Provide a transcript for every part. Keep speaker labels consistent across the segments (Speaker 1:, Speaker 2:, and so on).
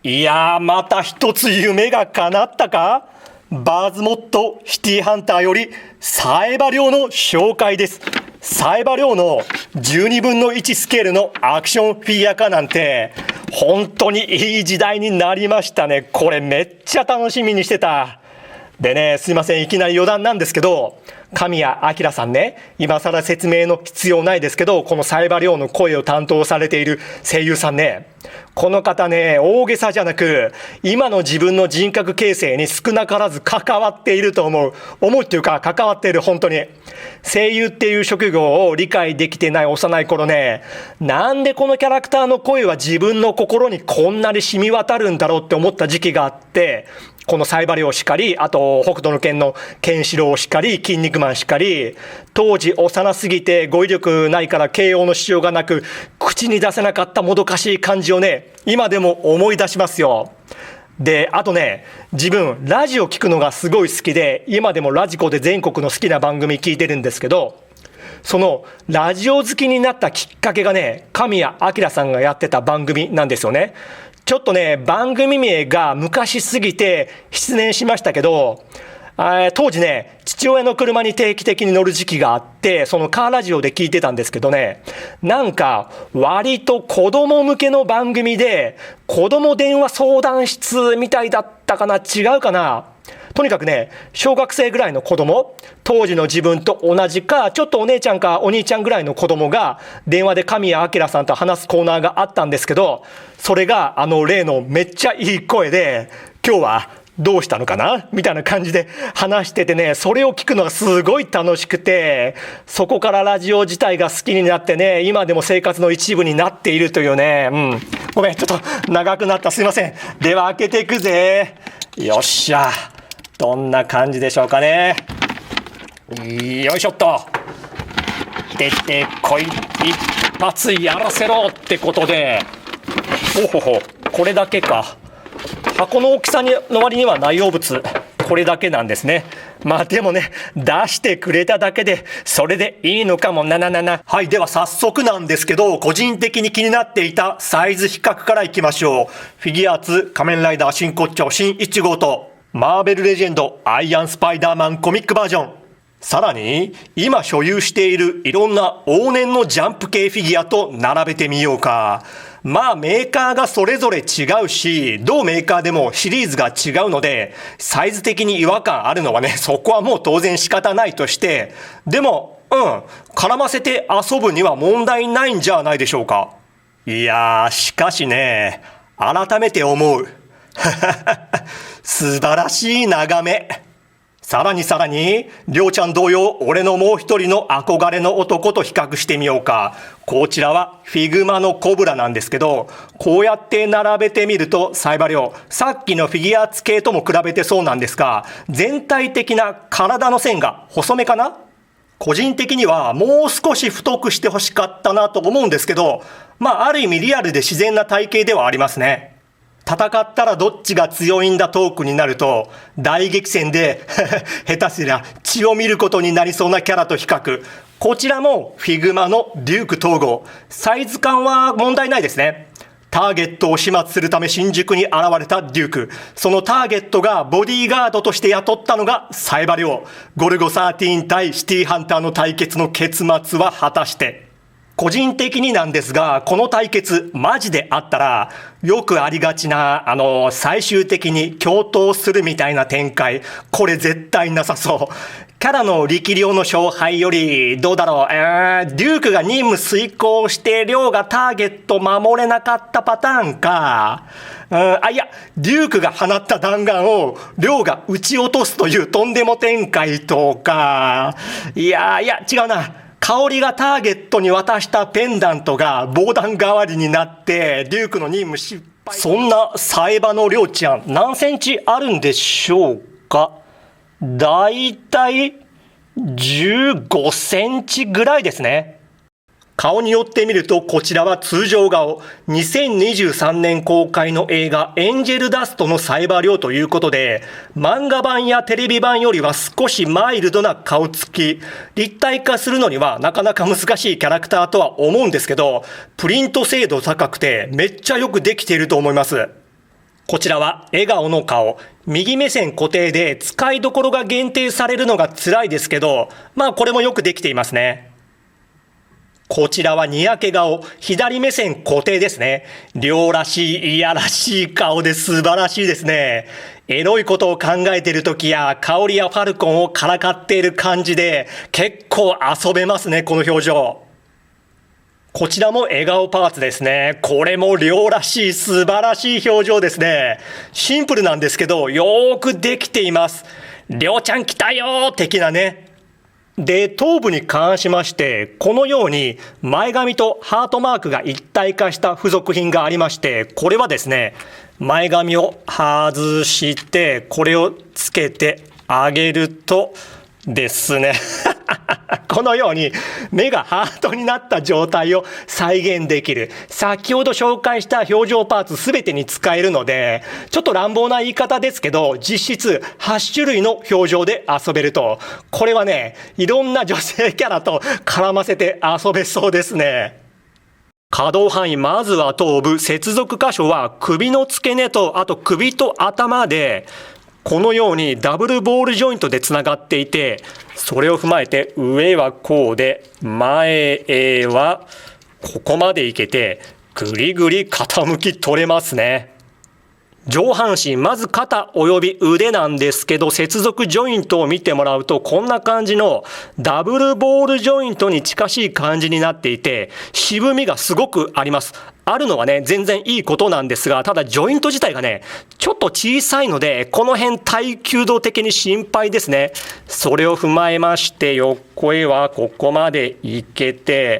Speaker 1: いやー、また一つ夢が叶ったか。バーズモットシティハンターよりサエバリョウの紹介です。サエバリョウの12分の1スケールのアクションフィギュア化なんて本当にいい時代になりましたね。これめっちゃ楽しみにしてた。でね、すいません、いきなり余談なんですけど、神谷明さんね、今更説明の必要ないですけど、このサエバリョウの声を担当されている声優さんね、この方ね、大げさじゃなく、今の自分の人格形成に少なからず関わっていると思うっていうか、関わっている。本当に声優っていう職業を理解できてない幼い頃ね、なんでこのキャラクターの声は自分の心にこんなに染み渡るんだろうって思った時期があって、このサイバリョウしかり、あと北斗の拳のケンシロウしかり、筋肉マンしかり、当時幼すぎて語彙力ないから形容のしようがなく、口に出せなかったもどかしい感じをね、今でも思い出しますよ。で、あとね、自分ラジオ聞くのがすごい好きで、今でもラジコで全国の好きな番組聞いてるんですけど、そのラジオ好きになったきっかけがね、神谷明さんがやってた番組なんですよね。ちょっとね、番組名が昔すぎて失念しましたけど、当時ね、父親の車に定期的に乗る時期があって、そのカーラジオで聞いてたんですけどね、なんか割と子供向けの番組で、子供電話相談室みたいだったかな、違うかな。とにかくね、小学生ぐらいの子供、当時の自分と同じか、ちょっとお姉ちゃんかお兄ちゃんぐらいの子供が電話で神谷明さんと話すコーナーがあったんですけど、それが例のめっちゃいい声で、今日はどうしたのかなみたいな感じで話しててね、それを聞くのがすごい楽しくて、そこからラジオ自体が好きになってね、今でも生活の一部になっているというね、ごめん、ちょっと長くなった、すいません。では開けていくぜ。よっしゃ。どんな感じでしょうかね。よいしょっと。出てこい、一発やらせろってことで、これだけか。箱の大きさの割には内容物これだけなんですね。まあでもね、出してくれただけでそれでいいのかもな。はい、では早速なんですけど、個人的に気になっていたサイズ比較からいきましょう。フィギュアーツ仮面ライダー真骨頂新1号とマーベルレジェンドアイアンスパイダーマンコミックバージョン、さらに今所有しているいろんな往年のジャンプ系フィギュアと並べてみようか。まあメーカーがそれぞれ違うし、同メーカーでもシリーズが違うので、サイズ的に違和感あるのはね、そこはもう当然仕方ないとして、でも絡ませて遊ぶには問題ないんじゃないでしょうか。いやー、しかしね、改めて思う。素晴らしい眺め。さらに、りょうちゃん同様、俺のもう一人の憧れの男と比較してみようか。こちらはフィグマのコブラなんですけど、こうやって並べてみると、サイバリョウ、さっきのフィギュアーツ系とも比べてそうなんですが、全体的な体の線が細めかな？個人的にはもう少し太くしてほしかったなと思うんですけど、ある意味リアルで自然な体型ではありますね。戦ったらどっちが強いんだトークになると、大激戦で下手すりゃ血を見ることになりそうなキャラと比較。こちらもフィグマのデューク統合。サイズ感は問題ないですね。ターゲットを始末するため新宿に現れたデューク。そのターゲットがボディーガードとして雇ったのがサエバリョウ。ゴルゴ13対シティハンターの対決の結末は果たして。個人的になんですが、この対決マジであったら、よくありがちな最終的に共闘するみたいな展開、これ絶対なさそう。キャラの力量の勝敗よりどうだろう、デュークが任務遂行してリョウがターゲット守れなかったパターンか。デュークが放った弾丸をリョウが撃ち落とすというとんでも展開とか。違うな。香りがターゲットに渡したペンダントが防弾代わりになってデュークの任務失敗。そんなサエバのりょうちゃん、何センチあるんでしょうか。だいたい15センチぐらいですね。顔によってみると、こちらは通常顔。2023年公開の映画エンジェルダストのサエバリョウということで、漫画版やテレビ版よりは少しマイルドな顔つき。立体化するのにはなかなか難しいキャラクターとは思うんですけど、プリント精度高くてめっちゃよくできていると思います。こちらは笑顔の顔。右目線固定で使いどころが限定されるのが辛いですけど、これもよくできていますね。こちらはにやけ顔。左目線固定ですね。亮らしい、いやらしい顔で素晴らしいですね。エロいことを考えている時や、香りやファルコンをからかっている感じで、結構遊べますね、この表情。こちらも笑顔パーツですね。これも亮らしい素晴らしい表情ですね。シンプルなんですけど、よーくできています。亮ちゃん来たよー的なね。で、頭部に関しまして、このように前髪とハートマークが一体化した付属品がありまして、これはですね、前髪を外して、これをつけてあげるとですね、このように目がハートになった状態を再現できる。先ほど紹介した表情パーツすべてに使えるので、ちょっと乱暴な言い方ですけど、実質8種類の表情で遊べると。これはね、いろんな女性キャラと絡ませて遊べそうですね。可動範囲、まずは頭部、接続箇所は首の付け根と、あと首と頭で、このようにダブルボールジョイントでつながっていて、それを踏まえて上はこうで、前へはここまでいけて、ぐりぐり傾き取れますね。上半身、まず肩および腕なんですけど、接続ジョイントを見てもらうと、こんな感じのダブルボールジョイントに近しい感じになっていて、渋みがすごくあります。あるのはね、全然いいことなんですが、ただジョイント自体がね、ちょっと小さいので、この辺耐久度的に心配ですね。それを踏まえまして、横へはここまでいけて、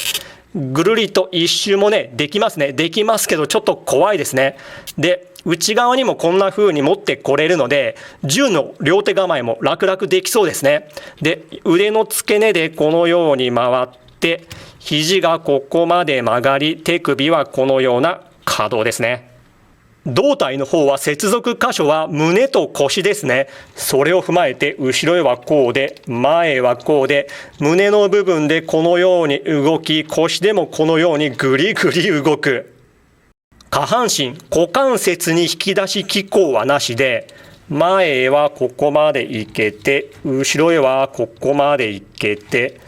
Speaker 1: ぐるりと一周もね、できますね。できますけど、ちょっと怖いですね。で、内側にもこんな風に持ってこれるので、銃の両手構えも楽々できそうですね。で、腕の付け根でこのように回って、肘がここまで曲がり、手首はこのような可動ですね。胴体の方は接続箇所は胸と腰ですね。それを踏まえて後ろへはこうで、前へはこうで、胸の部分でこのように動き、腰でもこのようにぐりぐり動く。下半身、股関節に引き出し機構はなしで、前へはここまでいけて、後ろへはここまでいけて、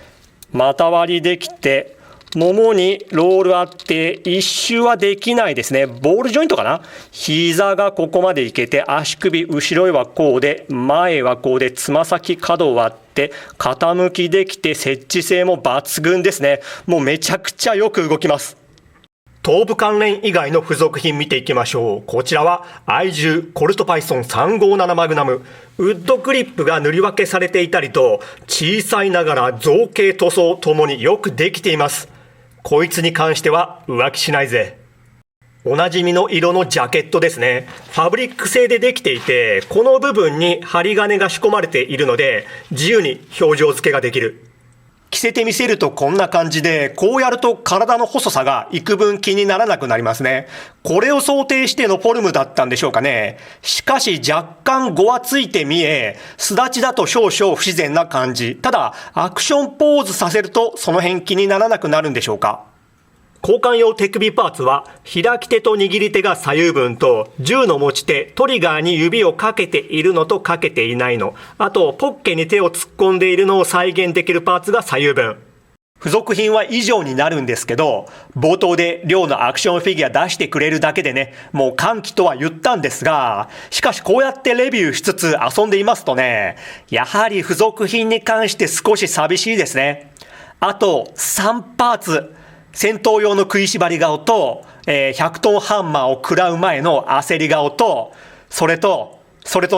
Speaker 1: 股割りできて、ももにロールあって、一周はできないですね。ボールジョイントかな？膝がここまでいけて、足首、後ろへはこうで、前へはこうで、つま先角を割って、傾きできて、接地性も抜群ですね。もうめちゃくちゃよく動きます。頭部関連以外の付属品見ていきましょう。こちらは愛獣コルトパイソン357マグナム。ウッドグリップが塗り分けされていたりと、小さいながら造形塗装ともによくできています。こいつに関しては浮気しないぜ。おなじみの色のジャケットですね。ファブリック製でできていて、この部分に針金が仕込まれているので、自由に表情付けができる。着せてみせるとこんな感じで、こうやると体の細さが幾分気にならなくなりますね。これを想定してのフォルムだったんでしょうかね。しかし若干ごわついて見え、すだちだと少々不自然な感じ。ただ、アクションポーズさせるとその辺気にならなくなるんでしょうか。交換用手首パーツは、開き手と握り手が左右分と、銃の持ち手、トリガーに指をかけているのとかけていないの、あと、ポッケに手を突っ込んでいるのを再現できるパーツが左右分。付属品は以上になるんですけど、冒頭で亮のアクションフィギュア出してくれるだけでね、もう歓喜とは言ったんですが、しかしこうやってレビューしつつ遊んでいますとね、やはり付属品に関して少し寂しいですね。あと、3パーツ。戦闘用の食いしばり顔と、100トンハンマーを食らう前の焦り顔と、それと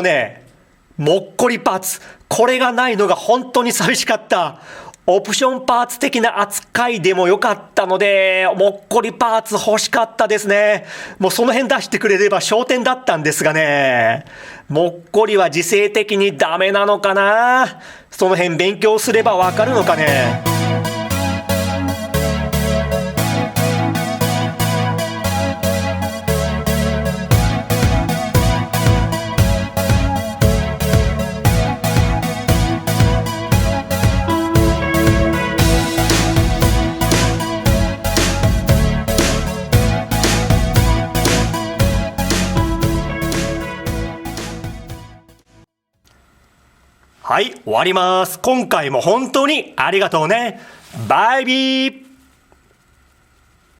Speaker 1: ね、もっこりパーツ。これがないのが本当に寂しかった。オプションパーツ的な扱いでもよかったので、もっこりパーツ欲しかったですね。もうその辺出してくれれば焦点だったんですがね。もっこりは時勢的にダメなのかな。その辺勉強すればわかるのかね。はい、終わります。今回も本当にありがとうね。バイビー。